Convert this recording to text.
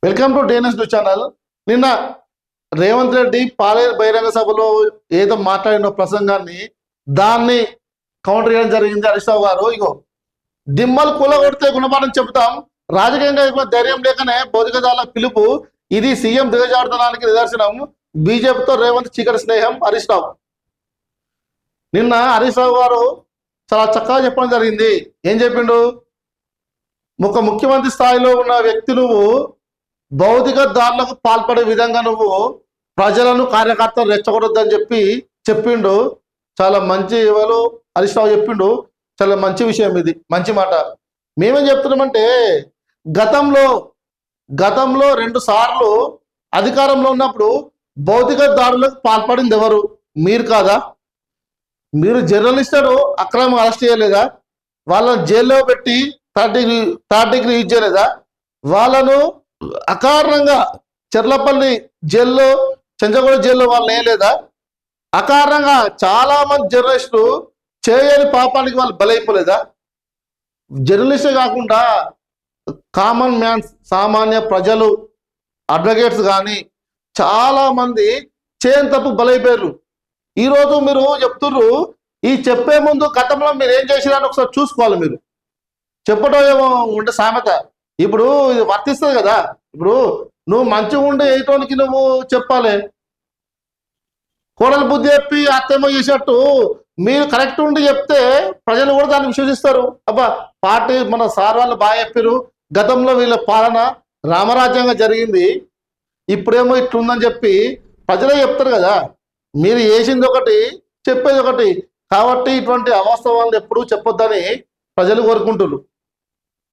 Welcome to DNS news channel. నిన్న రేవంత్ రెడ్డి పాలేరు బహిరంగ సభలో ఏదో మాట్లాడిన ప్రసంగాన్ని దాన్ని కౌంటర్ చేయడం జరిగింది. హరీష్ రావు గారు ఇగో దిమ్మలు కూలగొడితే గుణపాఠం చెబుతాం, రాజకీయంగా ధైర్యం లేకనే భౌతికదాల పిలుపు, ఇది సీఎం దిగజారుతనానికి నిదర్శనం, బీజేపీతో రేవంత్ చీకటి స్నేహం. హరీష్ రావు నిన్న హరీష్ రావు గారు చాలా చక్కగా చెప్పడం జరిగింది. ఏం చెప్పిండు? ఒక ముఖ్యమంత్రి స్థాయిలో ఉన్న వ్యక్తి నువ్వు భౌతిక దాడులకు పాల్పడే విధంగా నువ్వు ప్రజలను కార్యకర్తలు రెచ్చగొడొద్దని చెప్పిండు. చాలా మంచి ఎవరు హరీష్ రావు చెప్పిండు. చాలా మంచి విషయం, ఇది మంచి మాట. మేమేం చెప్తున్నామంటే గతంలో 2 సార్లు అధికారంలో ఉన్నప్పుడు భౌతిక దాడులకు పాల్పడింది ఎవరు? మీరు కాదా? మీరు జర్నలిస్టులను అక్రమంగా అరెస్ట్ చేయలేదా? వాళ్ళని జైల్లో పెట్టి థర్డ్ డిగ్రీ యూజ్ చేయలేదా? వాళ్ళను అకారణంగా చెర్లపల్లి జైల్లో, చెంచగూడ జైల్లో వాళ్ళు వేయలేదా? అకారణంగా చాలా మంది జర్నలిస్టులు చేయని పాపానికి వాళ్ళు బలైపోలేదా? జర్నలిస్టే కాకుండా కామన్ మ్యాన్స్, సామాన్య ప్రజలు, అడ్వకేట్స్ కానీ చాలా మంది చేయని తప్పు బలైపోయారు. ఈరోజు మీరు చెప్తుర్రు, ఈ చెప్పే ముందు గతంలో మీరు ఏం చేసిరని ఒకసారి చూసుకోవాలి. మీరు చెప్పటం ఏమో ఉంటే సామెత, ఇప్పుడు ఇది వర్తిస్తుంది కదా. ఇప్పుడు నువ్వు మంచిగా ఉండి ఏటోనికి నువ్వు చెప్పాలి. కోడలు బుద్ధి చెప్పి అత్తేమో చేసేట్టు మీరు కరెక్ట్ ఉండి చెప్తే ప్రజలు కూడా దాన్ని విశ్వసిస్తారు. అబ్బా పార్టీ మన సార్ వాళ్ళు బాగా చెప్పారు, గతంలో వీళ్ళ పాలన రామరాజ్యంగా జరిగింది, ఇప్పుడేమో ఇట్లుందని చెప్పి ప్రజలే చెప్తారు కదా. మీరు చేసింది ఒకటి, చెప్పేది ఒకటి. కాబట్టి ఇటువంటి అవాస్తవాలను ఎప్పుడూ చెప్పొద్దని ప్రజలు కోరుకుంటున్నారు.